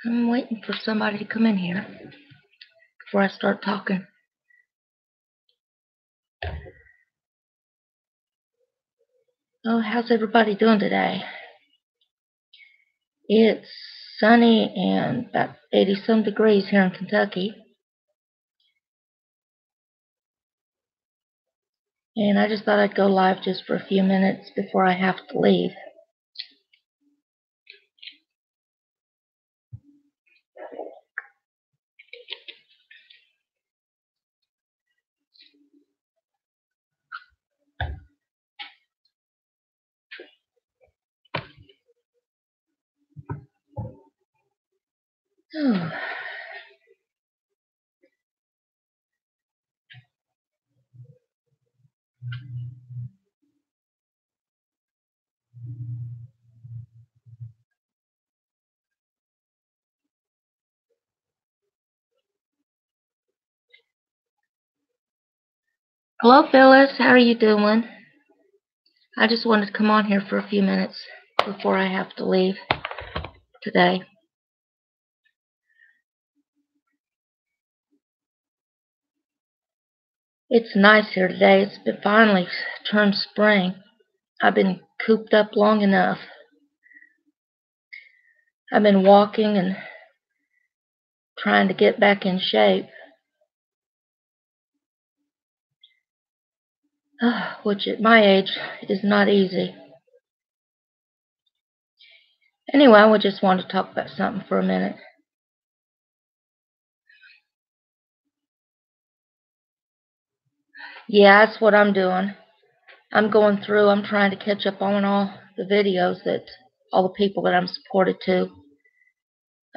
I'm waiting for somebody to come in here before I start talking. Oh, how's everybody doing today? It's sunny and about 80-some degrees here in Kentucky. And I just thought I'd go live just for a few minutes before I have to leave. Oh. Hello, Phyllis. How are you doing? I just wanted to come on here for a few minutes before I have to leave today. It's nice here today. It's been finally turned spring. I've been cooped up long enough. I've been walking and trying to get back in shape. Which at my age is not easy. Anyway, I just want to talk about something for a minute. Yeah, that's what I'm doing. I'm going through, I'm trying to catch up on all the videos that all the people that I'm supported to.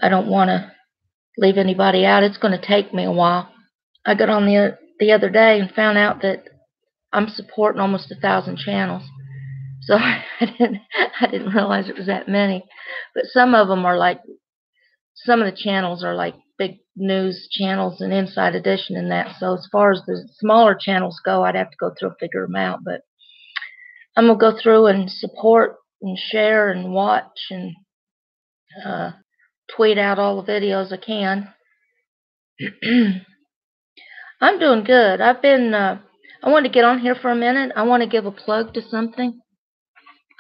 I don't want to leave anybody out. It's going to take me a while. I got on the other day and found out that I'm supporting almost 1,000 channels. So I didn't realize it was that many. But some of them are like, some of the channels are like big news channels and Inside Edition and that. So as far as the smaller channels go, I'd have to go through and figure them out. But I'm going to go through and support and share and watch and tweet out all the videos I can. I'm doing good. I want to get on here for a minute. I want to give a plug to something.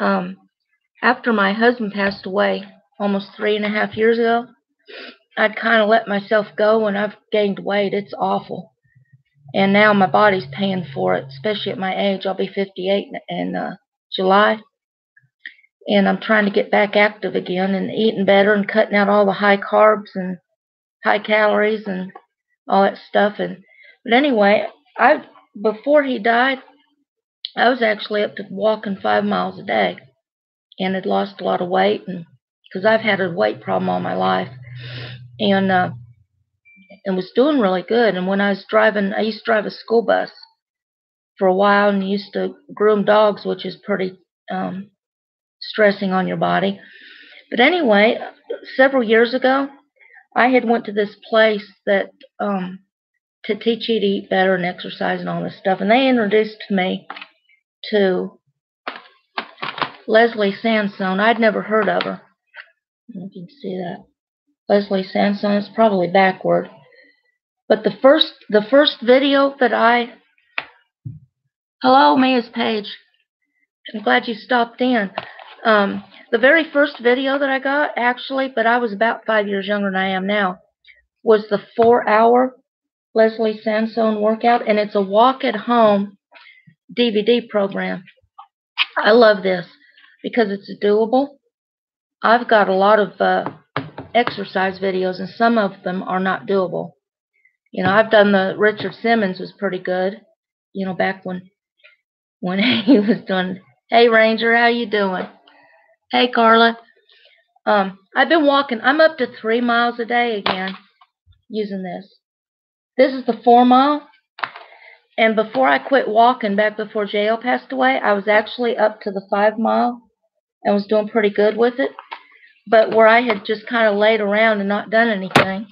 After my husband passed away almost 3.5 years ago, I'd kind of let myself go, and I've gained weight. It's awful. And now my body's paying for it, especially at my age. I'll be 58 in July. And I'm trying to get back active again and eating better and cutting out all the high carbs and high calories and all that stuff. But anyway, before he died, I was actually up to walking 5 miles a day and had lost a lot of weight, and because I've had a weight problem all my life, and was doing really good. And when I was driving, I used to drive a school bus for a while and used to groom dogs, which is pretty stressing on your body. But anyway, several years ago, I had went to this place that to teach you to eat better and exercise and all this stuff, and they introduced me to Leslie Sansone. I'd never heard of her. I don't know if you can see that. Leslie Sansone. It's probably backward. But the first video that hello, Mia's Page. I'm glad you stopped in. The very first video that I got, actually, but I was about 5 years younger than I am now, was the 4-hour Leslie Sansone workout, and it's a walk-at-home DVD program. I love this because it's doable. I've got a lot of exercise videos, and some of them are not doable. You know, I've done the Richard Simmons was pretty good. You know, back when he was doing. Hey Ranger, how you doing? Hey Carla. I've been walking. I'm up to 3 miles a day again using this. This is the 4 mile. And before I quit walking, back before JL passed away, I was actually up to the 5 mile and was doing pretty good with it. But where I had just kind of laid around and not done anything,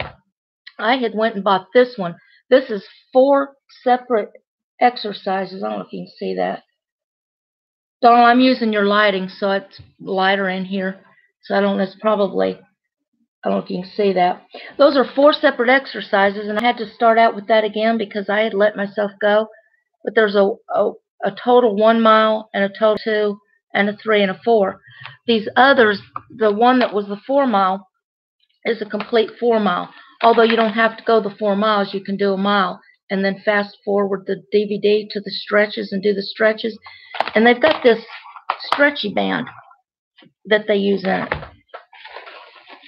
I had went and bought this one. This is 4 separate exercises. I don't know if you can see that. Donald, I'm using your lighting, so it's lighter in here. So I don't know, it's probably I don't know if you can see that. Those are 4 separate exercises, and I had to start out with that again because I had let myself go. But there's a total 1 mile and a total 2 and a 3 and a 4. These others, the one that was the 4 mile, is a complete 4 mile. Although you don't have to go the 4 miles, you can do a mile and then fast forward the DVD to the stretches and do the stretches. And they've got this stretchy band that they use in it.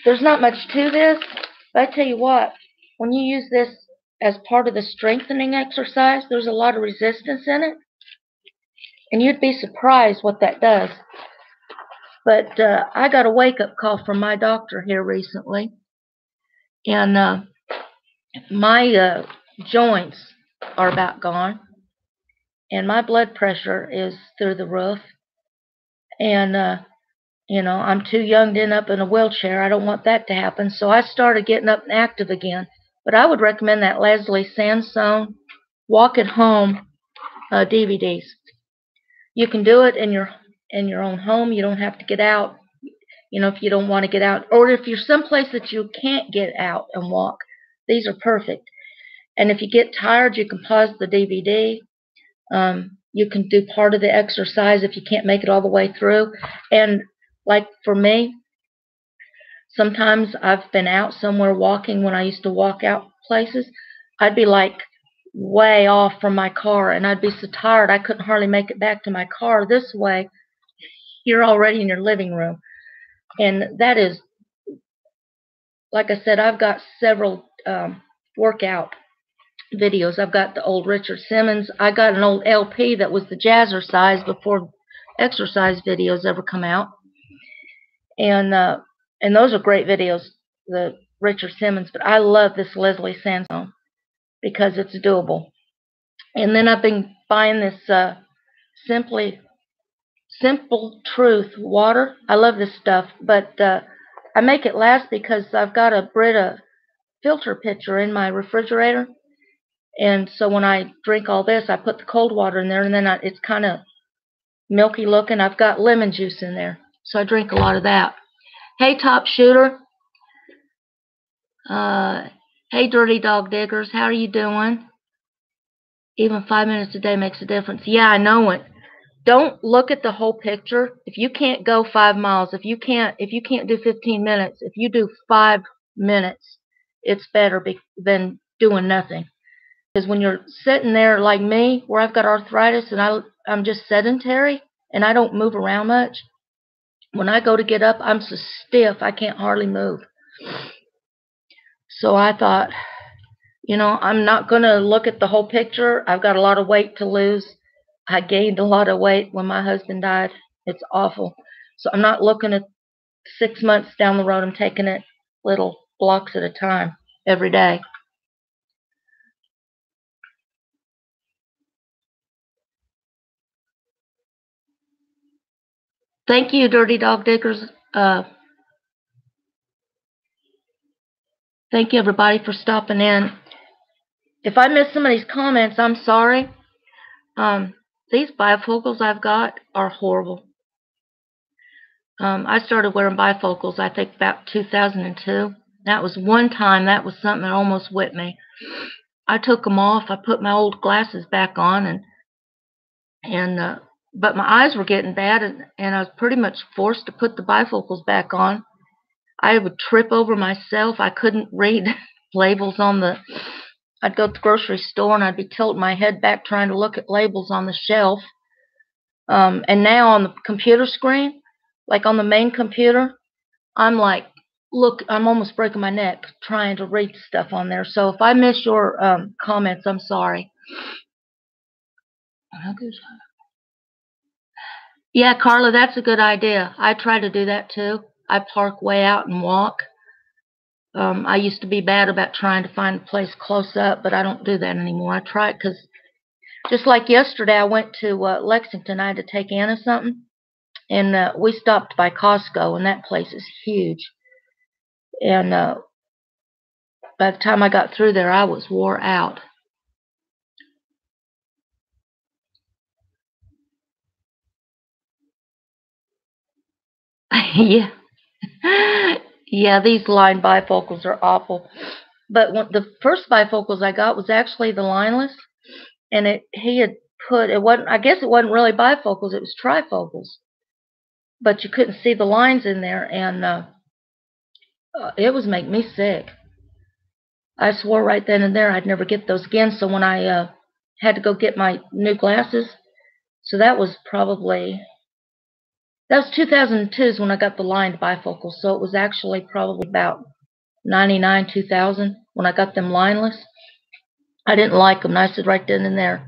There's not much to this, but I tell you what, when you use this as part of the strengthening exercise, there's a lot of resistance in it, and you'd be surprised what that does. But I got a wake-up call from my doctor here recently, and my joints are about gone, and my blood pressure is through the roof, and you know, I'm too young to end up in a wheelchair. I don't want that to happen. So I started getting up and active again. But I would recommend that Leslie Sansone Walk at Home DVDs. You can do it in your own home. You don't have to get out. You know, if you don't want to get out, or if you're someplace that you can't get out and walk, these are perfect. And if you get tired, you can pause the DVD. You can do part of the exercise if you can't make it all the way through. And like for me, sometimes I've been out somewhere walking when I used to walk out places. I'd be like way off from my car, and I'd be so tired I couldn't hardly make it back to my car. This way, you're already in your living room. And that is, like I said, I've got several workout videos. I've got the old Richard Simmons. I got an old LP that was the Jazzercise before exercise videos ever come out. And those are great videos, the Richard Simmons. But I love this Leslie Sansone because it's doable. And then I've been buying this Simple Truth water. I love this stuff, but I make it last because I've got a Brita filter pitcher in my refrigerator. And so when I drink all this, I put the cold water in there, and then it's kind of milky looking. I've got lemon juice in there, so I drink a lot of that. Hey, Top Shooter. Hey, Dirty Dog Diggers. How are you doing? Even 5 minutes a day makes a difference. Yeah, I know it. Don't look at the whole picture. If you can't go 5 miles, if you can't do 15 minutes, if you do 5 minutes, it's better than doing nothing. Because when you're sitting there like me, where I've got arthritis and I'm just sedentary and I don't move around much, when I go to get up, I'm so stiff I can't hardly move. So I thought, you know, I'm not going to look at the whole picture. I've got a lot of weight to lose. I gained a lot of weight when my husband died. It's awful. So I'm not looking at 6 months down the road. I'm taking it little blocks at a time every day. Thank you, Dirty Dog Diggers. Thank you, everybody, for stopping in. If I missed somebody's comments, I'm sorry. These bifocals I've got are horrible. I started wearing bifocals, I think, about 2002. That was one time. That was something that almost whipped me. I took them off. I put my old glasses back on, but my eyes were getting bad, and I was pretty much forced to put the bifocals back on. I would trip over myself. I couldn't read labels on I'd go to the grocery store and I'd be tilting my head back trying to look at labels on the shelf. And now on the computer screen, like on the main computer, I'm like, look, I'm almost breaking my neck trying to read stuff on there. So if I miss your comments, I'm sorry. Yeah, Carla, that's a good idea. I try to do that too. I park way out and walk. I used to be bad about trying to find a place close up, but I don't do that anymore. I try it because just like yesterday, I went to Lexington. I had to take Anna something, and we stopped by Costco, and that place is huge. And by the time I got through there, I was wore out. Yeah. Yeah, these line bifocals are awful. But the first bifocals I got was actually the lineless, and he had put it wasn't. I guess it wasn't really bifocals; it was trifocals. But you couldn't see the lines in there, and it was making me sick. I swore right then and there I'd never get those again. So when I had to go get my new glasses, so that was 2002 is when I got the lined bifocals. So it was actually probably about 99, 2000 when I got them lineless. I didn't like them, and I said right then and there,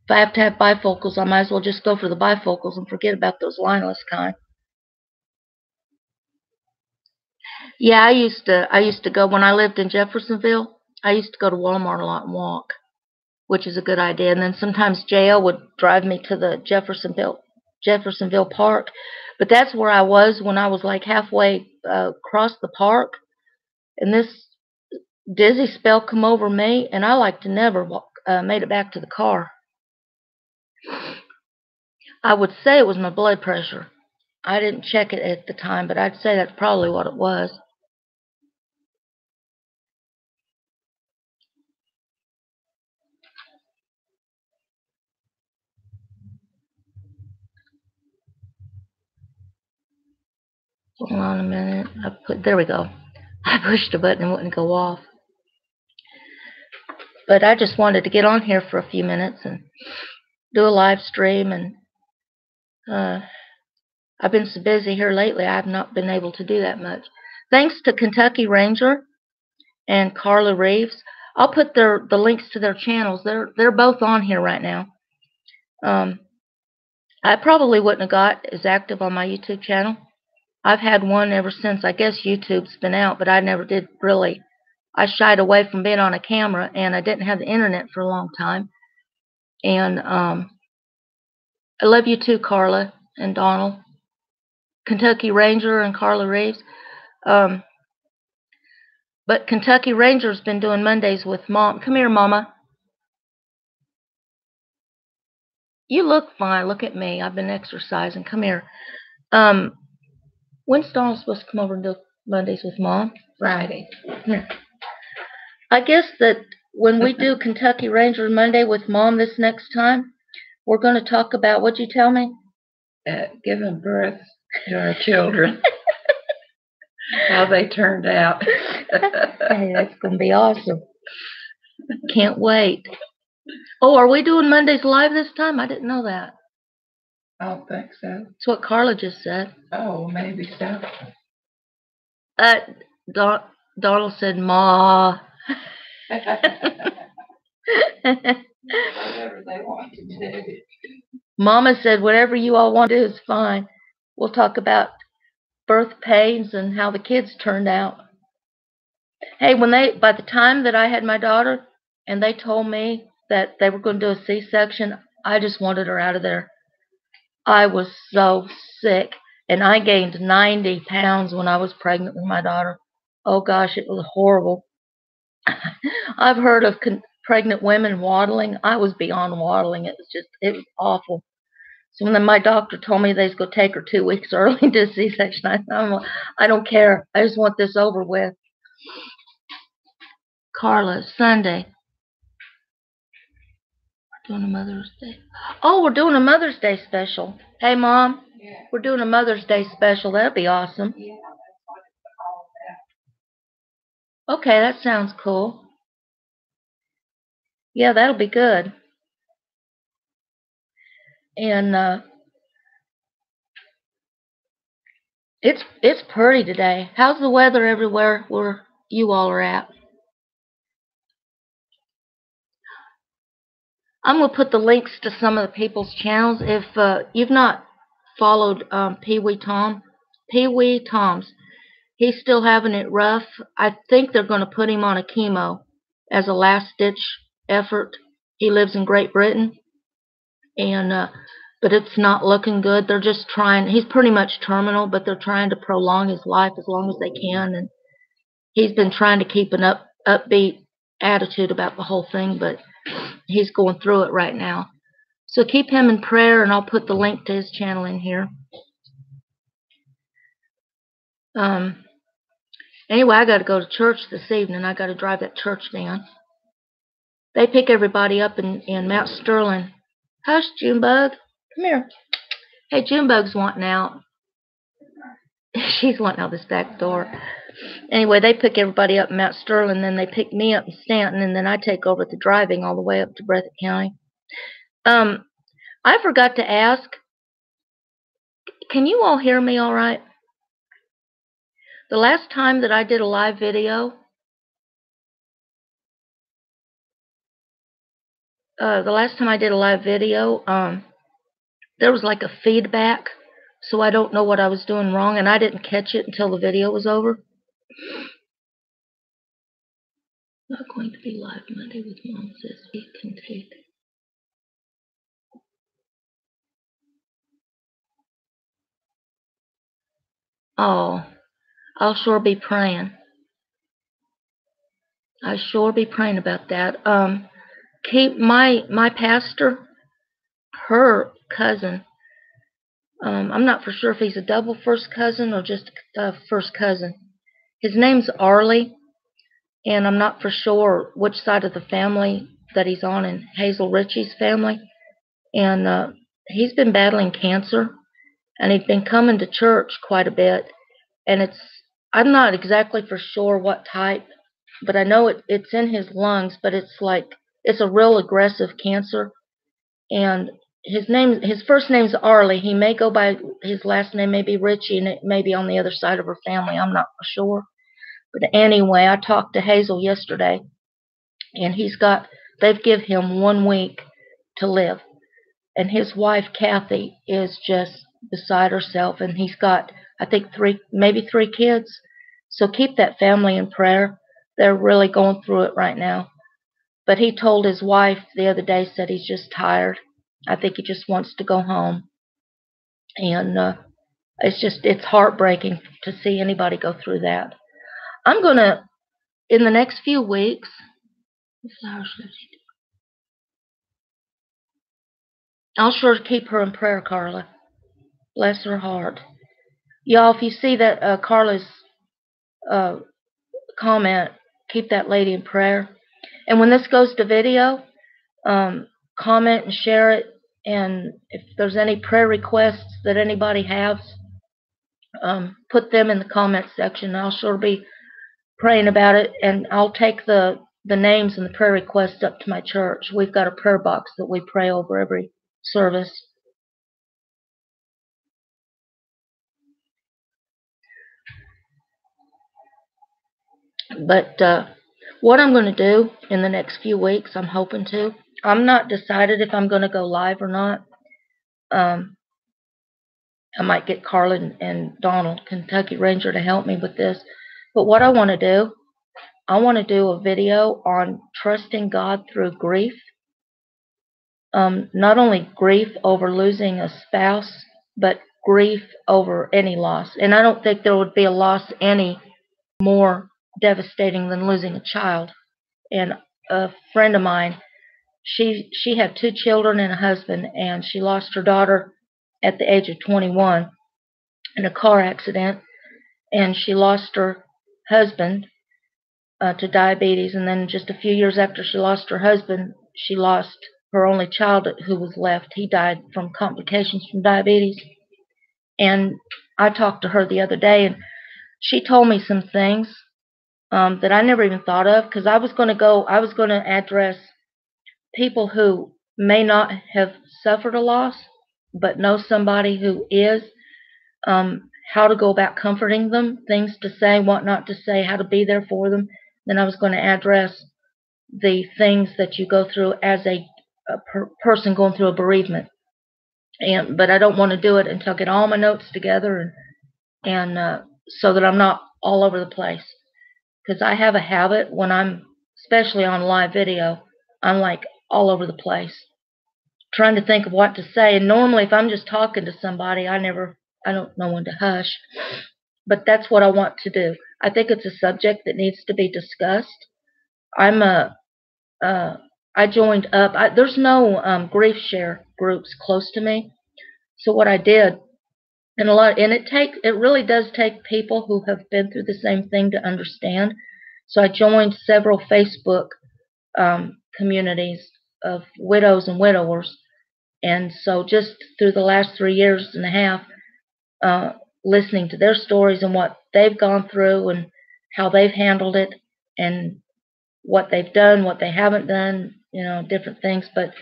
if I have to have bifocals, I might as well just go for the bifocals and forget about those lineless kind. Yeah, I used to go when I lived in Jeffersonville. I used to go to Walmart a lot and walk, which is a good idea. And then sometimes JL would drive me to the Jeffersonville Park, but that's where I was when I was like halfway across the park, and this dizzy spell come over me, and I like to never made it back to the car. I would say it was my blood pressure. I didn't check it at the time, but I'd say that's probably what it was. Hold on a minute. There we go. I pushed a button and it wouldn't go off. But I just wanted to get on here for a few minutes and do a live stream, and I've been so busy here lately I've not been able to do that much. Thanks to Kentucky Ranger and Carla Reeves. I'll put the links to their channels. They're both on here right now. I probably wouldn't have got as active on my YouTube channel. I've had one ever since, I guess, YouTube's been out, but I never did really. I shied away from being on a camera, and I didn't have the internet for a long time. And I love you too, Carla and Donald. Kentucky Ranger and Carla Reeves. But Kentucky Ranger's been doing Mondays with Mom. Come here, Mama. You look fine. Look at me. I've been exercising. Come here. When's Donald supposed to come over and do Mondays with Mom? Friday. Yeah. I guess that when we do Kentucky Ranger Monday with Mom this next time, we're going to talk about, what'd you tell me? Giving birth to our children. How they turned out. Hey, that's going to be awesome. Can't wait. Oh, are we doing Mondays live this time? I didn't know that. I don't think so. That's what Carla just said. Oh, maybe so. Donald said, Ma. Whatever they want to do. Mama said, whatever you all want to do is fine. We'll talk about birth pains and how the kids turned out. Hey, by the time that I had my daughter and they told me that they were going to do a C-section, I just wanted her out of there. I was so sick, and I gained 90 pounds when I was pregnant with my daughter. Oh gosh, it was horrible. I've heard of pregnant women waddling. I was beyond waddling. It was awful. So when my doctor told me they was going to take her 2 weeks early to C-section, I don't care. I just want this over with. Carla, Sunday. We're doing a Mother's Day. Oh, we're doing a Mother's Day special. Hey, Mom. Yeah. We're doing a Mother's Day special. That'd be awesome. Yeah, that's what it's all about. Okay, that sounds cool. Yeah, that'll be good. And it's pretty today. How's the weather everywhere where you all are at? I'm going to put the links to some of the people's channels. If you've not followed Pee Wee Toms, he's still having it rough. I think they're going to put him on a chemo as a last-ditch effort. He lives in Great Britain, and but it's not looking good. They're just trying. He's pretty much terminal, but they're trying to prolong his life as long as they can. And he's been trying to keep an upbeat attitude about the whole thing, but he's going through it right now. So keep him in prayer, and I'll put the link to his channel in here. Anyway, I got to go to church this evening. I got to drive that church van. They pick everybody up in Mount Sterling. Hush, Junebug. Come here. Hey, Junebug's wanting out. She's wanting out this back door. Anyway, they pick everybody up in Mount Sterling, then they pick me up in Stanton, and then I take over the driving all the way up to Breathitt County. I forgot to ask, can you all hear me all right? The last time that I did a live video, there was like a feedback, so I don't know what I was doing wrong, and I didn't catch it until the video was over. Not going to be live Monday with Mom, says it can take. Oh, I'll sure be praying. I sure be praying about that. Keep my pastor, her cousin. I'm not for sure if he's a double first cousin or just a first cousin. His name's Arlie, and I'm not for sure which side of the family that he's on in Hazel Ritchie's family. And he's been battling cancer, and he'd been coming to church quite a bit. And I'm not exactly for sure what type, but I know it's in his lungs, but it's a real aggressive cancer. And his first name's Arlie. He may go by his last name, may be Ritchie, and it may be on the other side of her family. I'm not for sure. But anyway, I talked to Hazel yesterday, and they've given him 1 week to live. And his wife, Kathy, is just beside herself, and he's got, I think, maybe three kids. So keep that family in prayer. They're really going through it right now. But he told his wife the other day, said he's just tired. I think he just wants to go home. And it's heartbreaking to see anybody go through that. I'm going to, in the next few weeks, I'll sure keep her in prayer, Carla. Bless her heart. Y'all, if you see that Carla's comment, keep that lady in prayer. And when this goes to video, comment and share it. And if there's any prayer requests that anybody has, put them in the comment section. I'll sure be praying about it, and I'll take the names and the prayer requests up to my church. We've got a prayer box that we pray over every service. But what I'm going to do in the next few weeks, I'm hoping to. I'm not decided if I'm going to go live or not. I might get Carla and Donald, Kentucky Ranger, to help me with this. But what I want to do a video on trusting God through grief. Not only grief over losing a spouse, but grief over any loss. And I don't think there would be a loss any more devastating than losing a child. And a friend of mine, she had 2 children and a husband, and she lost her daughter at the age of 21 in a car accident, and she lost her husband to diabetes, and then just a few years after she lost her husband, she lost her only child who was left. He died from complications from diabetes. And I talked to her the other day, and she told me some things that I never even thought of, because I was going to address people who may not have suffered a loss, but know somebody who is, how to go about comforting them, things to say, what not to say, how to be there for them. Then I was going to address the things that you go through as a person going through a bereavement. But I don't want to do it until I get all my notes together and so that I'm not all over the place. Because I have a habit when I'm, especially on live video, I'm like all over the place, trying to think of what to say. And normally if I'm just talking to somebody, I don't know when to hush. But that's what I want to do. I think it's a subject that needs to be discussed. I joined up. There's no grief share groups close to me. So what I did And it really does take people who have been through the same thing to understand. So I joined several Facebook communities of widows and widowers. And so just through the last 3 years and a half, listening to their stories and what they've gone through and how they've handled it and what they've done, what they haven't done, different things. But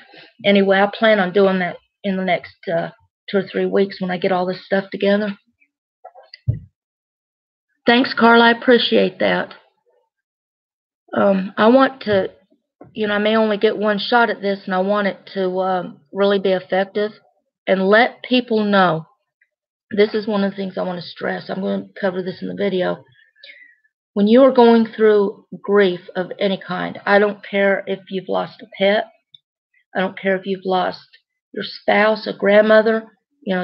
anyway, I plan on doing that in the next 2 or 3 weeks when I get all this stuff together. Thanks, Carla. I appreciate that. I want to, I may only get one shot at this, and I want it to really be effective and let people know. This is one of the things I want to stress. I'm going to cover this in the video. When you are going through grief of any kind, I don't care if you've lost a pet. I don't care if you've lost your spouse, a grandmother,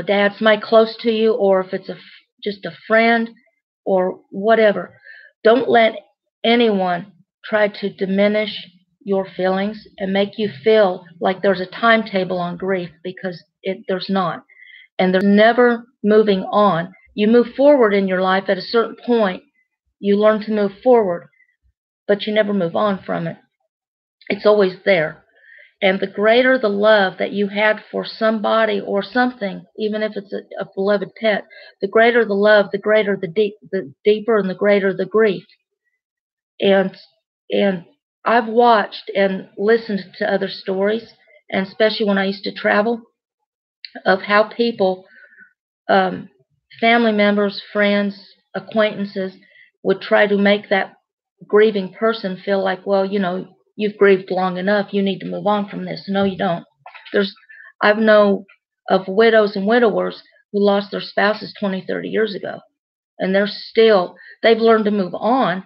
dad, somebody close to you, or if it's just a friend or whatever. Don't let anyone try to diminish your feelings and make you feel like there's a timetable on grief, because there's not. And there's never moving on. You move forward in your life at a certain point. You learn to move forward, but you never move on from it. It's always there. And the greater the love that you had for somebody or something, even if it's a beloved pet, the greater the love, the greater the deeper and the greater the grief. And I've watched and listened to other stories, and especially when I used to travel, of how people, family members, friends, acquaintances, would try to make that grieving person feel like, well, you've grieved long enough, you need to move on from this. No, you don't. I've known of widows and widowers who lost their spouses 20, 30 years ago, and they've learned to move on,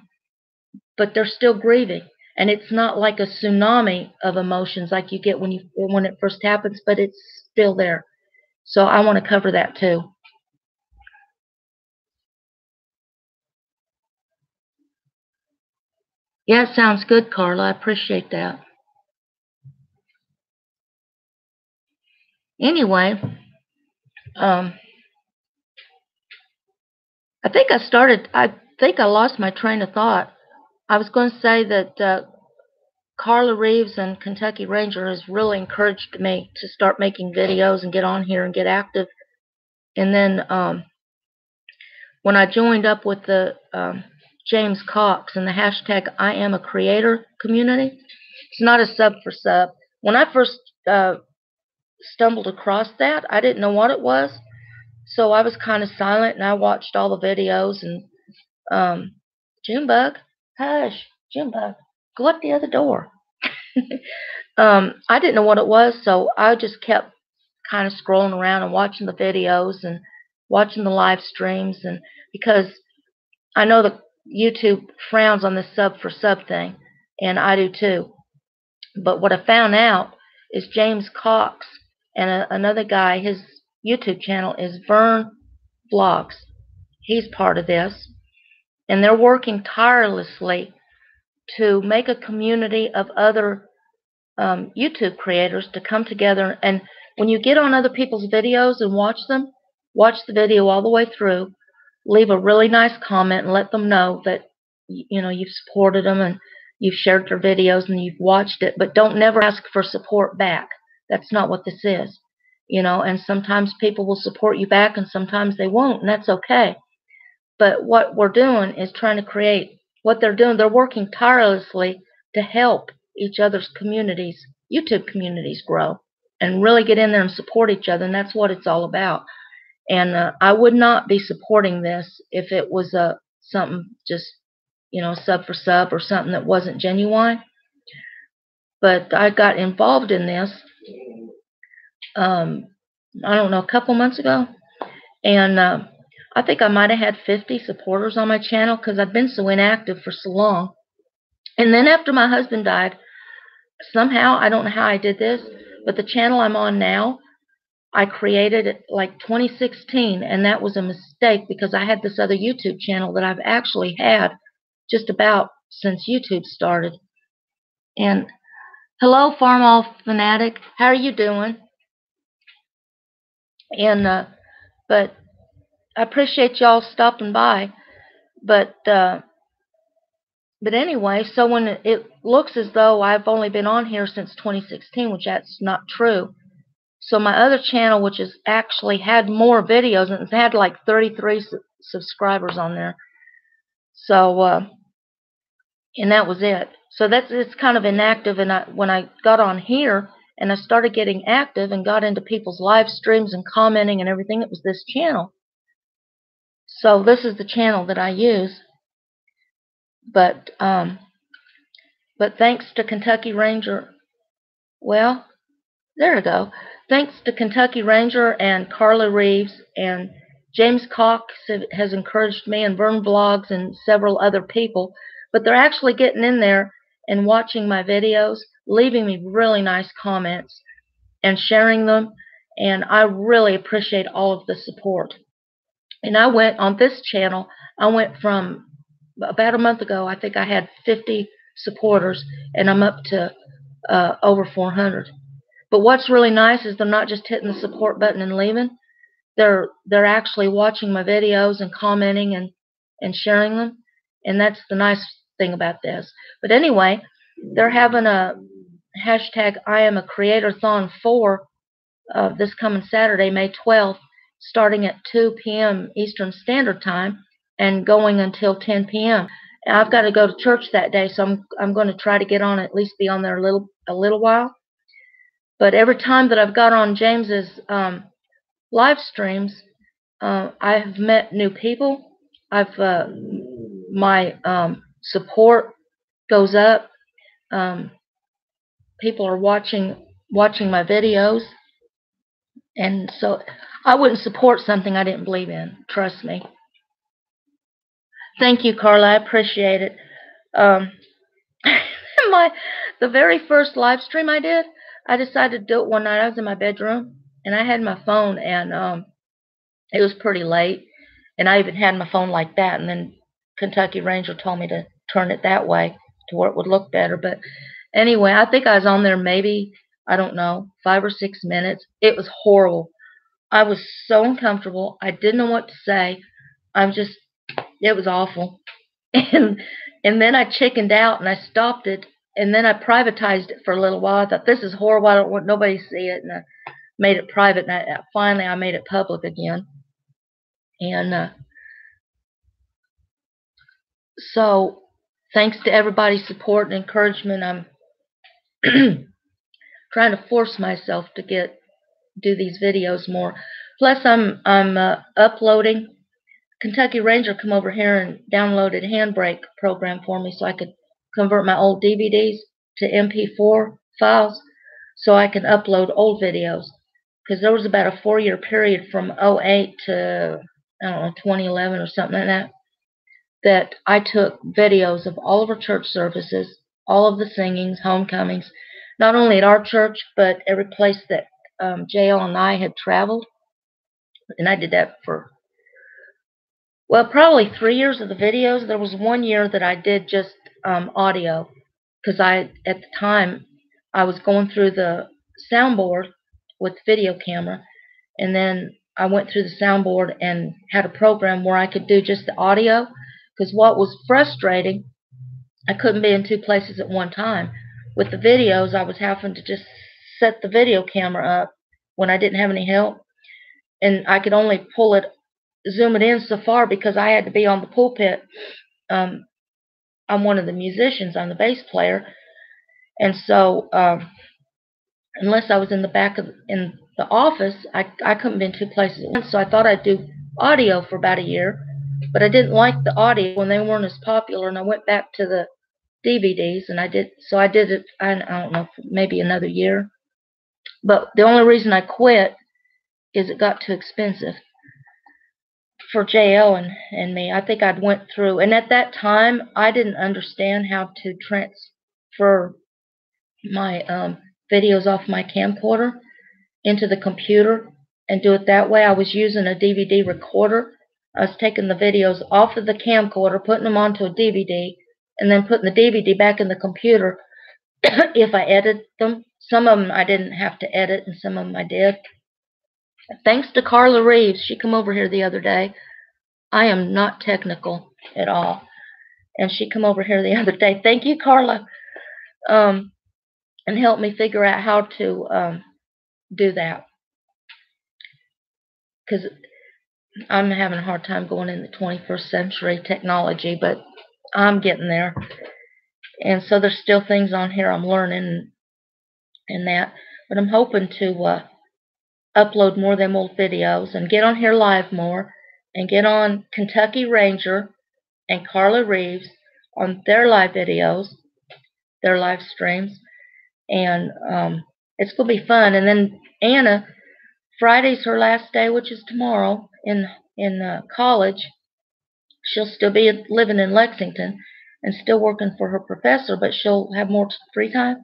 but they're still grieving. And it's not like a tsunami of emotions like you get when it first happens, but it's still there. So I want to cover that too. Yeah, it sounds good, Carla. I appreciate that. Anyway, I think I lost my train of thought. I was going to say that Carla Reeves and Kentucky Ranger has really encouraged me to start making videos and get on here and get active. And then when I joined up with the James Cox and the hashtag I Am a Creator community, it's not a sub for sub. When I first stumbled across that, I didn't know what it was. So I was kind of silent, and I watched all the videos. And Junebug, hush, Junebug, go out the other door. I didn't know what it was, so I just kept kind of scrolling around and watching the videos and watching the live streams, and because I know that YouTube frowns on this sub for sub thing, and I do too. But what I found out is James Cox and another guy, his YouTube channel is Vern Vlogs. He's part of this, and they're working tirelessly to make a community of other YouTube creators to come together. And when you get on other people's videos and watch the video all the way through, leave a really nice comment and let them know that you've supported them and you've shared their videos and you've watched it, but don't never ask for support back. That's not what this is. And sometimes people will support you back and sometimes they won't, and that's okay. But what we're doing is trying to create what they're doing. They're working tirelessly to help each other's communities, YouTube communities, grow and really get in there and support each other. And that's what it's all about. And I would not be supporting this if it was something just, sub for sub or something that wasn't genuine. But I got involved in this, I don't know, a couple months ago. And I think I might have had 50 supporters on my channel because I've been so inactive for so long. And then after my husband died, somehow, I don't know how I did this, but the channel I'm on now, I created it like 2016, and that was a mistake because I had this other YouTube channel that I've actually had just about since YouTube started. And hello, Farmall Fanatic, how are you doing? And but I appreciate y'all stopping by. But anyway, so when it looks as though I've only been on here since 2016, which that's not true. So my other channel, which has actually had more videos, and it's had like 33 subscribers on there. So, and that was it. So it's kind of inactive. And when I got on here and I started getting active and got into people's live streams and commenting and everything, it was this channel. So this is the channel that I use. But thanks to Kentucky Ranger, well, there we go. Thanks to Kentucky Ranger and Carla Reeves and James Cox has encouraged me, and Vern Vlogs and several other people. But they're actually getting in there and watching my videos, leaving me really nice comments and sharing them. And I really appreciate all of the support. And I went on this channel, I went from about a month ago, I think I had 50 supporters, and I'm up to over 400. But what's really nice is they're not just hitting the support button and leaving. They're actually watching my videos and commenting and sharing them. And that's the nice thing about this. But anyway, they're having a hashtag I Am a Creator-thon 4 this coming Saturday, May 12th, starting at 2 p.m. Eastern Standard Time and going until 10 p.m. And I've got to go to church that day, so I'm going to try to get on, at least be on there a little while. But every time that I've got on James's live streams, I have met new people. My support goes up. People are watching my videos, and so I wouldn't support something I didn't believe in. Trust me. Thank you, Carla. I appreciate it. The very first live stream I did, I decided to do it one night. I was in my bedroom, and I had my phone, and it was pretty late, and I even had my phone like that, and then Kentucky Ranger told me to turn it that way to where it would look better. But anyway, I think I was on there maybe, I don't know, 5 or 6 minutes. It was horrible. I was so uncomfortable. I didn't know what to say. It was awful. And then I chickened out and I stopped it, and then I privatized it for a little while. I thought, this is horrible. I don't want nobody to see it, and I made it private, and finally I made it public again. And so thanks to everybody's support and encouragement, I'm trying to force myself to do these videos more. Plus, I'm uploading. Kentucky Ranger come over here and downloaded a Handbrake program for me so I could convert my old DVDs to MP4 files so I can upload old videos. Because there was about a 4-year period from 2008 to, I don't know, 2011 or something like that I took videos of all of our church services, all of the singings, homecomings, not only at our church, but every place that JL and I had traveled. And I did that for, well, probably 3 years of the videos. There was 1 year that I did just audio, because at the time, I was going through the soundboard with video camera, and then I went through the soundboard and had a program where I could do just the audio, because what was frustrating, I couldn't be in 2 places at one time. With the videos, I was having to just set the video camera up when I didn't have any help, and I could only zoom it in so far because I had to be on the pulpit. I'm one of the musicians, I'm the bass player, and so unless I was in the office, I couldn't be in 2 places at once. So I thought I'd do audio for about a year, but I didn't like the audio when they weren't as popular, and I went back to the DVDs, and I did it, I don't know, maybe another year. But the only reason I quit is it got too expensive for JL and me. I think I'd went through, and at that time, I didn't understand how to transfer my videos off my camcorder into the computer and do it that way. I was using a DVD recorder. I was taking the videos off of the camcorder, putting them onto a DVD, and then putting the DVD back in the computer if I edited them. Some of them I didn't have to edit, and some of them I did. Thanks to Carla Reeves. She came over here the other day. I am not technical at all. And she come over here the other day. Thank you, Carla. And helped me figure out how to do that. Because I'm having a hard time going in the 21st century technology, but I'm getting there. And so there's still things on here I'm learning and that. But I'm hoping to upload more of them old videos and get on here live more and get on Kentucky Ranger and Carla Reeves on their live videos, their live streams. And it's going to be fun. And then Anna, Friday's her last day, which is tomorrow, in college. She'll still be living in Lexington and still working for her professor, but she'll have more free time.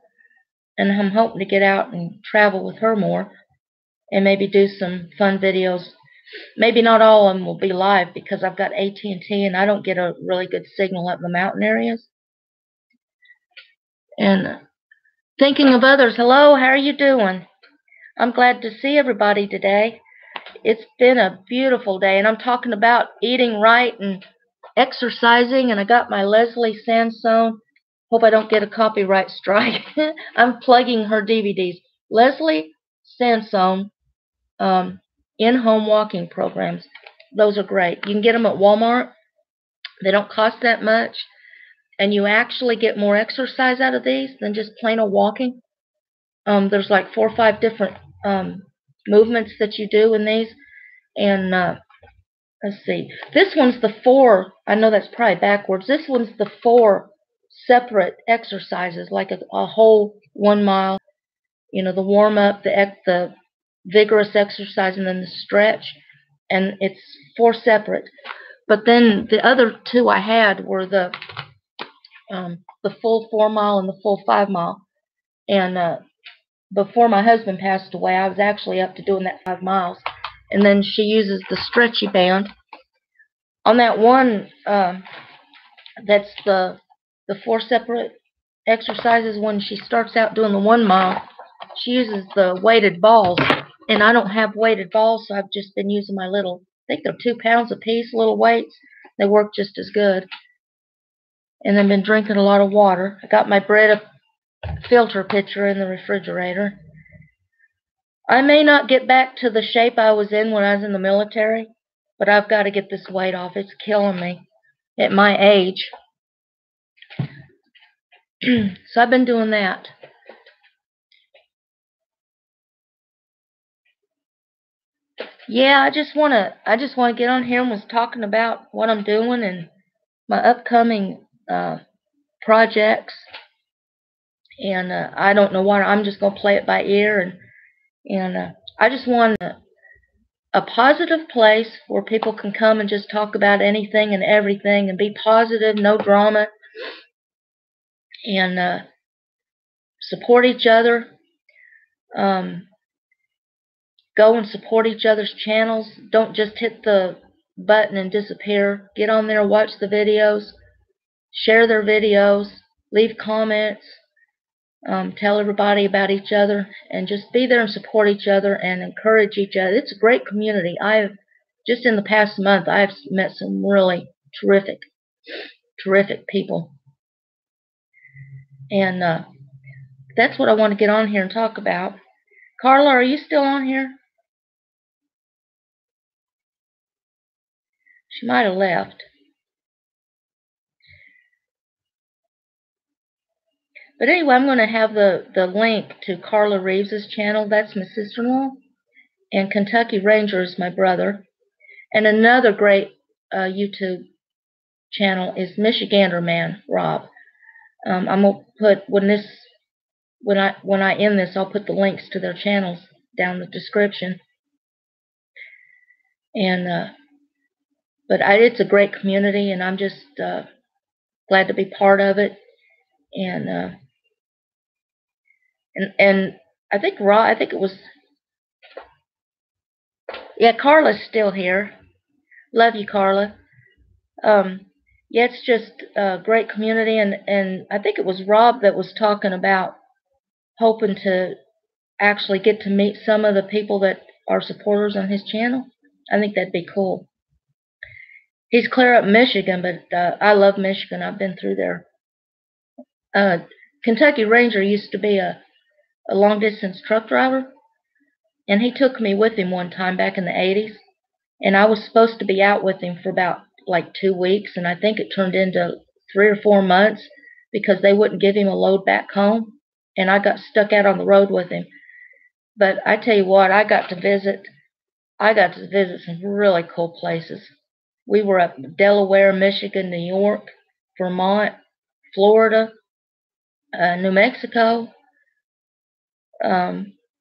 And I'm hoping to get out and travel with her more and maybe do some fun videos. Maybe not all of them will be live because I've got AT&T and I don't get a really good signal up in the mountain areas. And thinking of others, hello, how are you doing? I'm glad to see everybody today. It's been a beautiful day, and I'm talking about eating right and exercising, and I got my Leslie Sansone. Hope I don't get a copyright strike. I'm plugging her DVDs. Leslie Sansone in-home walking programs. Those are great. You can get them at Walmart. They don't cost that much, and you actually get more exercise out of these than just plain old walking. There's like 4 or 5 different movements that you do in these. And let's see. This one's the 4. I know that's probably backwards. This one's the 4 separate exercises, like a whole 1 mile. You know, the warm up, the vigorous exercise, and then the stretch. And it's 4 separate. But then the other 2 I had were the full 4 mile and the full 5 mile. And before my husband passed away, I was actually up to doing that 5 miles. And then she uses the stretchy band. On that one, that's the 4 separate exercises. When she starts out doing the 1 mile, she uses the weighted balls. And I don't have weighted balls, so I've just been using my little, I think they're 2 pounds a piece, little weights. They work just as good. And I've been drinking a lot of water. I got my Brita filter pitcher in the refrigerator. I may not get back to the shape I was in when I was in the military, but I've got to get this weight off. It's killing me at my age. So I've been doing that. Yeah, I just want to get on here and was talking about what I'm doing and my upcoming projects. And I don't know what, I'm just going to play it by ear. And I just want a positive place where people can come and just talk about anything and everything and be positive, no drama, and support each other. Go and support each other's channels. Don't just hit the button and disappear. Get on there, watch the videos, share their videos, leave comments, tell everybody about each other, and just be there and support each other and encourage each other. It's a great community. Just in the past month, I've met some really terrific people. And that's what I want to get on here and talk about. Carla, are you still on here? She might have left. But anyway, I'm going to have the link to Carla Reeves' channel. That's my sister-in-law. And Kentucky Ranger is my brother. And another great YouTube channel is Michigander Man Rob. I'm going to put, when I end this, I'll put the links to their channels down in the description. And but it's a great community, and I'm just glad to be part of it. And I think it was, yeah, Carla's still here. Love you, Carla. Yeah, it's just a great community, and I think it was Rob that was talking about hoping to actually get to meet some of the people that are supporters on his channel. I think that'd be cool. He's clear up Michigan, but I love Michigan. I've been through there. Kentucky Ranger used to be a long-distance truck driver, and he took me with him one time back in the 80s, and I was supposed to be out with him for about like 2 weeks, and I think it turned into 3 or 4 months because they wouldn't give him a load back home, and I got stuck out on the road with him. But I tell you what, I got to visit some really cool places. We were up in Delaware, Michigan, New York, Vermont, Florida, New Mexico,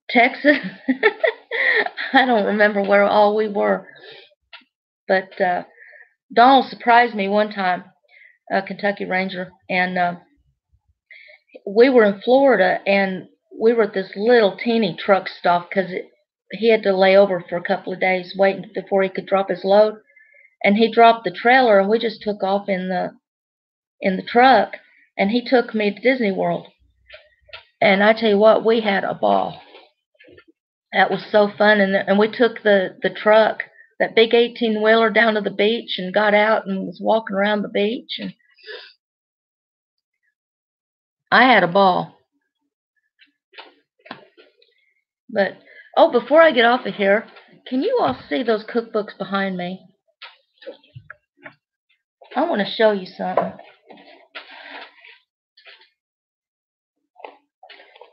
Texas. I don't remember where all we were. But Donald surprised me one time, Kentucky Ranger, and we were in Florida, and we were at this little teeny truck stop because he had to lay over for a couple of days waiting before he could drop his load. And he dropped the trailer, and we just took off in the truck, and he took me to Disney World. And I tell you what, we had a ball. That was so fun. And we took the truck, that big 18-wheeler, down to the beach and got out and was walking around the beach. And I had a ball. But, oh, before I get off of here, can you all see those cookbooks behind me? I want to show you something.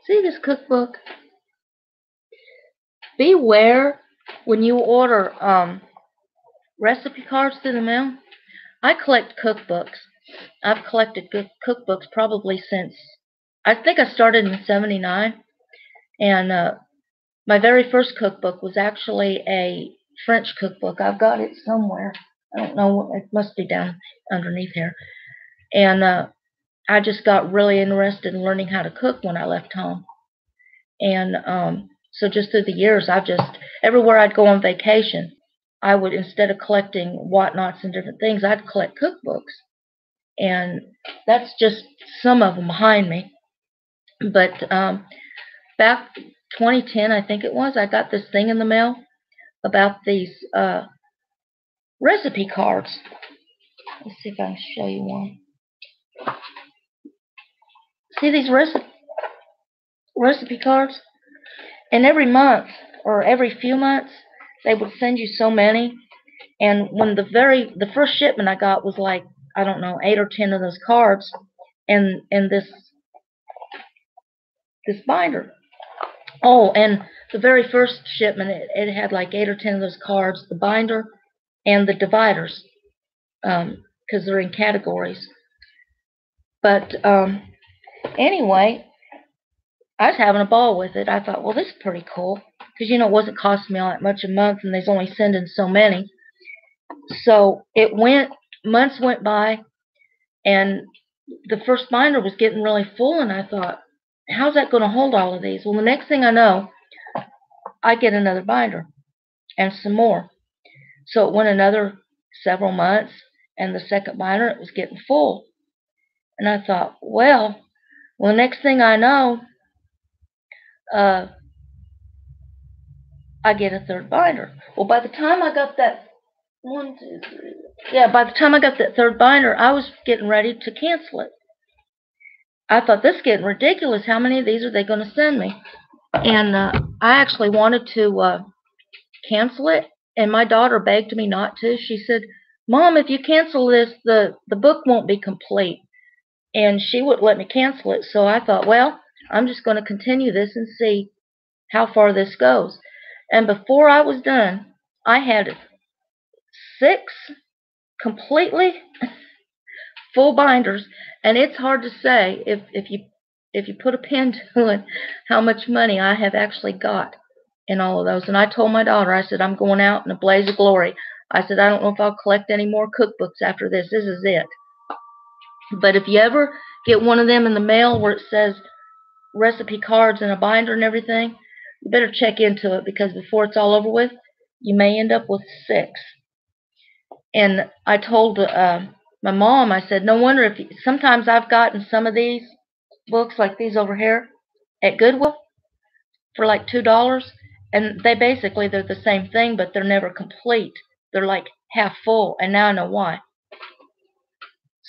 See this cookbook? Beware when you order recipe cards through the mail. I collect cookbooks. I've collected cookbooks probably since, I think I started in '79. And my very first cookbook was actually a French cookbook. I've got it somewhere. I don't know. It must be down underneath here. And I just got really interested in learning how to cook when I left home. And so just through the years, everywhere I'd go on vacation, I would, instead of collecting whatnots and different things, I'd collect cookbooks. And that's just some of them behind me. But back 2010, I think it was, I got this thing in the mail about these recipe cards. Let's see if I can show you one. See these recipe cards? And every month, or every few months, they would send you so many. And when the first shipment I got was like, I don't know, 8 or 10 of those cards, and this binder. Oh, and the very first shipment, it had like 8 or 10 of those cards, the binder, and the dividers, because they're in categories. But anyway, I was having a ball with it. I thought, well, this is pretty cool, because it wasn't costing me all that much a month, and they's only sending so many. So months went by, and the first binder was getting really full, and I thought, how's that going to hold all of these? Well, the next thing I know, I get another binder and some more. So it went another several months, and the second binder, it was getting full. And I thought, well, the next thing I know, I get a third binder. Well, by the time I got that by the time I got that third binder, I was getting ready to cancel it. I thought, this is getting ridiculous. How many of these are they going to send me? And I actually wanted to cancel it, and my daughter begged me not to. She said, Mom, if you cancel this, the book won't be complete. And she wouldn't let me cancel it. So I thought, well, I'm just going to continue this and see how far this goes. And before I was done, I had 6 completely full binders, and it's hard to say if you put a pen to it how much money I have actually got in all of those. And I told my daughter, I said, I'm going out in a blaze of glory. I said, I don't know if I'll collect any more cookbooks after this. This is it. But if you ever get one of them in the mail where it says recipe cards and a binder and everything, you better check into it, because before it's all over with, you may end up with 6. And I told my mom, I said, no wonder sometimes I've gotten some of these books, like these over here, at Goodwill for like $2, and they're the same thing, but they're never complete. they're like half full, and now I know why.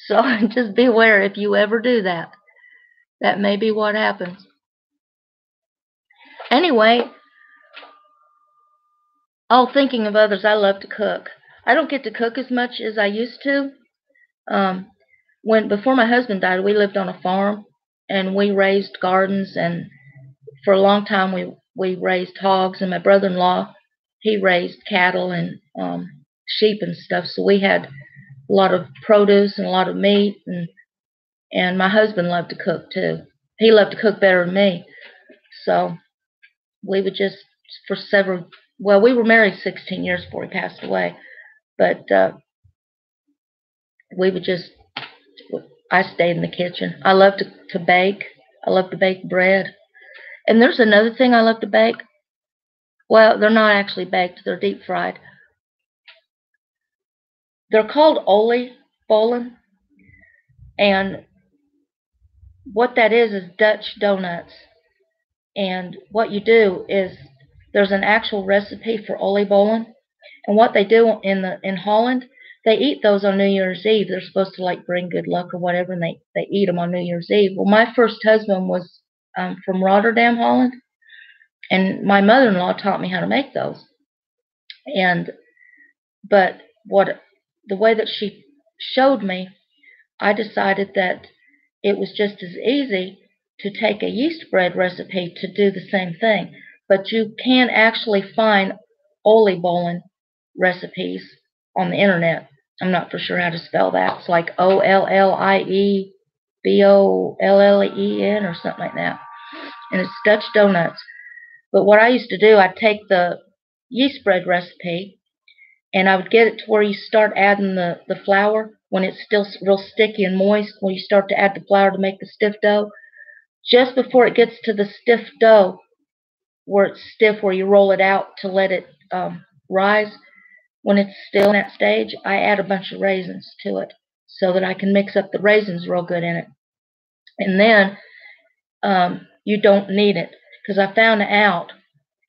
So just beware if you ever do that. That may be what happens. Anyway, thinking of others, I love to cook. I don't get to cook as much as I used to. Before my husband died, we lived on a farm, and we raised gardens, and for a long time we raised hogs, and my brother-in-law, he raised cattle and sheep and stuff, so we had a lot of produce and a lot of meat, and my husband loved to cook too. He loved to cook better than me. So we would just, we were married 16 years before he passed away, but I stayed in the kitchen. I love to bake. I love to bake bread. And there's another thing I love to bake. Well, they're not actually baked. They're deep fried. They're called oliebollen. And what that is Dutch donuts. And what you do is there's an actual recipe for oliebollen. And what they do in Holland, they eat those on New Year's Eve. They're supposed to like bring good luck or whatever, and they eat them on New Year's Eve. Well, my first husband was from Rotterdam, Holland, and my mother-in-law taught me how to make those. But the way that she showed me, I decided that it was just as easy to take a yeast bread recipe to do the same thing. But you can actually find oliebollen recipes on the internet. I'm not for sure how to spell that. It's like Olliebollen or something like that. And it's Dutch donuts. But what I used to do, I'd take the yeast bread recipe and I would get it to where you start adding the flour when it's still real sticky and moist, when you start to add the flour to make the stiff dough. Just before it gets to the stiff dough, where it's stiff, where you roll it out to let it rise, when it's still in that stage, I add a bunch of raisins to it so that I can mix up the raisins real good in it. And then you don't need it, because I found out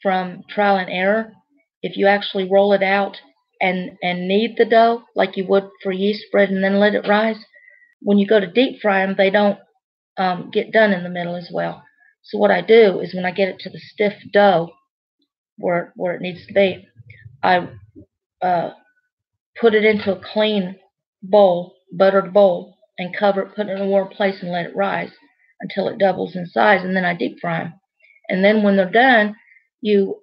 from trial and error, if you actually roll it out and knead the dough like you would for yeast bread and then let it rise, when you go to deep fry them, they don't get done in the middle as well. So what I do is when I get it to the stiff dough where it needs to be, I put it into a clean bowl, buttered bowl, and cover it, put it in a warm place, and let it rise until it doubles in size, and then I deep fry them. And then when they're done, you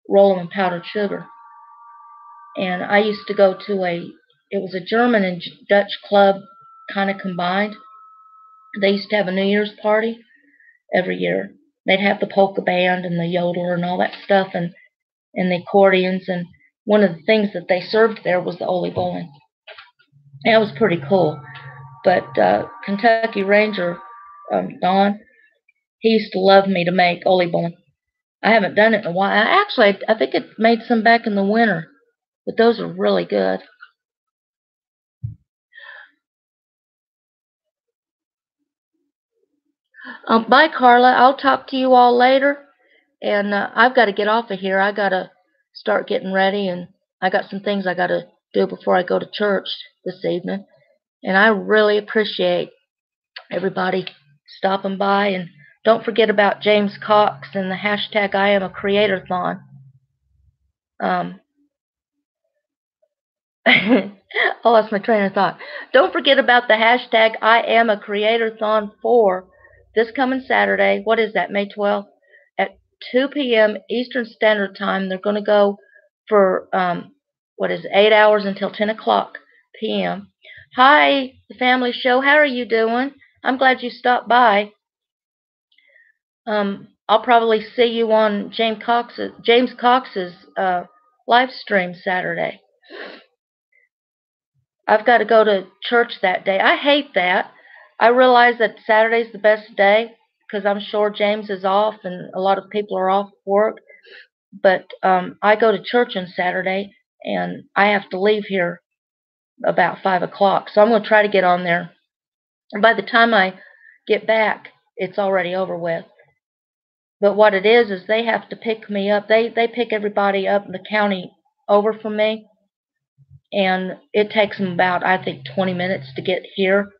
roll them in powdered sugar. And I used to go to it was a German and Dutch club kind of combined. They used to have a New Year's party every year. They'd have the polka band and the yodeler and all that stuff, and the accordions, and one of the things that they served there was the oliebollen. That was pretty cool. But Kentucky Ranger Don, he used to love me to make oliebollen. I haven't done it in a while. Actually, I think it made some back in the winter, but those are really good. Bye, Carla. I'll talk to you all later. And I've got to get off of here. I got to start getting ready, and I got some things I got to do before I go to church this evening. And I really appreciate everybody stopping by. And don't forget about James Cox and the hashtag I Am a Creator-thon. I lost my train of thought. Don't forget about the hashtag I Am a Creator-thon for this coming Saturday. What is that, May 12th? At 2 p.m. Eastern Standard Time. They're going to go for, 8 hours until 10 o'clock p.m. Hi, the family show. How are you doing? I'm glad you stopped by. I'll probably see you on James Cox's live stream Saturday. I've got to go to church that day. I hate that. I realize that Saturday's the best day because I'm sure James is off and a lot of people are off work. But I go to church on Saturday, and I have to leave here about 5 o'clock. So I'm going to try to get on there. And by the time I get back, it's already over with. But what it is they have to pick me up. They pick everybody up in the county over from me. and it takes them about, I think, 20 minutes to get here,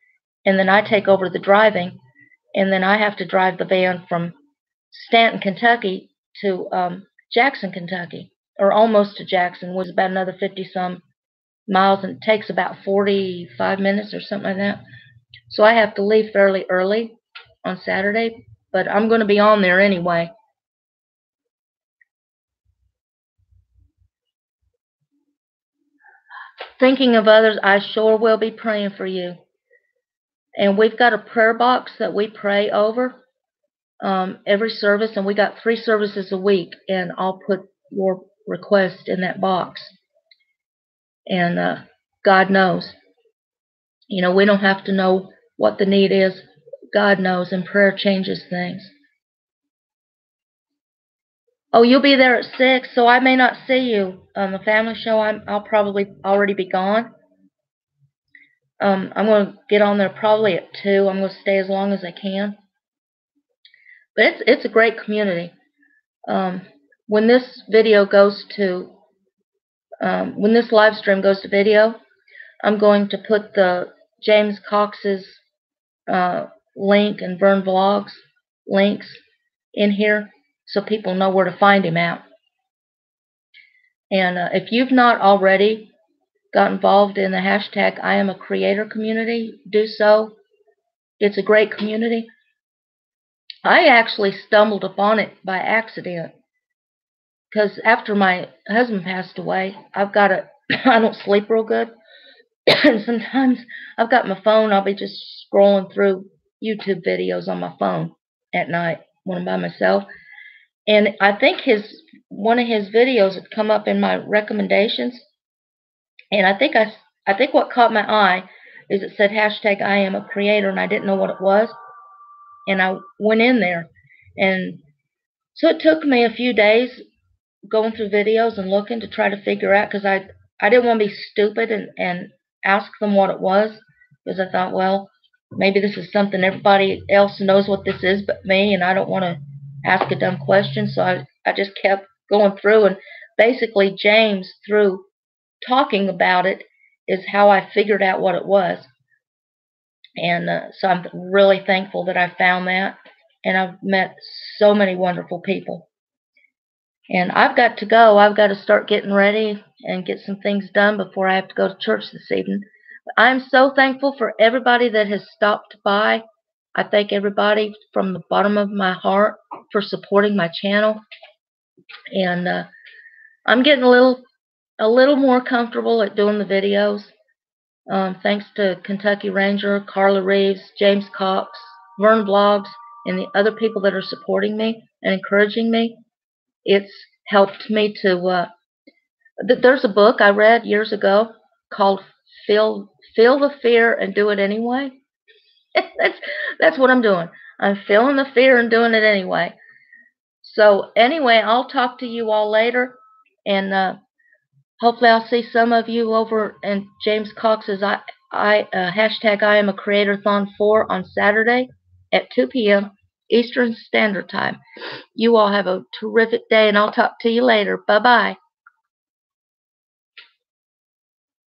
and then I take over the driving, and then I have to drive the van from Stanton, Kentucky to Jackson, Kentucky, or almost to Jackson, was about another 50-some miles, and it takes about 45 minutes or something like that. So I have to leave fairly early on Saturday, but I'm going to be on there anyway. Thinking of others, I sure will be praying for you. And we've got a prayer box that we pray over every service, and we got 3 services a week, and I'll put your request in that box. And God knows. You know, we don't have to know what the need is. God knows, and prayer changes things. Oh, you'll be there at 6, so I may not see you on the family show. I'll probably already be gone. I'm going to get on there probably at 2. I'm going to stay as long as I can. But it's a great community. When this video goes to, when this live stream goes to video, I'm going to put the James Cox's link and Vern Vlogs links in here so people know where to find him at. And if you've not already got involved in the hashtag I Am a Creator community, do so. It's a great community. I actually stumbled upon it by accident, because after my husband passed away, I've got a, I don't sleep real good, and sometimes I've got my phone, I'll be just scrolling through YouTube videos on my phone at night when I'm by myself, and I think one of his videos had come up in my recommendations, and I think what caught my eye is it said hashtag I Am a Creator, and I didn't know what it was. And I went in there, and so it took me a few days going through videos and looking to try to figure out, because I didn't want to be stupid and ask them what it was, because I thought, well, maybe this is something everybody else knows what this is but me, and I don't want to ask a dumb question. So I just kept going through, and basically James, through talking about it, is how I figured out what it was. And so I'm really thankful that I found that. And I've met so many wonderful people. And I've got to go. I've got to start getting ready and get some things done before I have to go to church this evening. I'm so thankful for everybody that has stopped by. I thank everybody from the bottom of my heart for supporting my channel. And I'm getting a little more comfortable at doing the videos. Thanks to Kentucky Ranger, Carla Reeves, James Cox, Vern Vlogs, and the other people that are supporting me and encouraging me. It's helped me to, there's a book I read years ago called Feel the Fear and Do It Anyway. That's what I'm doing. I'm feeling the fear and doing it anyway. So anyway, I'll talk to you all later, and hopefully I'll see some of you over in James Cox's hashtag I Am a Creator-thon 4 on Saturday at 2 p.m. Eastern Standard Time. You all have a terrific day, and I'll talk to you later. Bye-bye.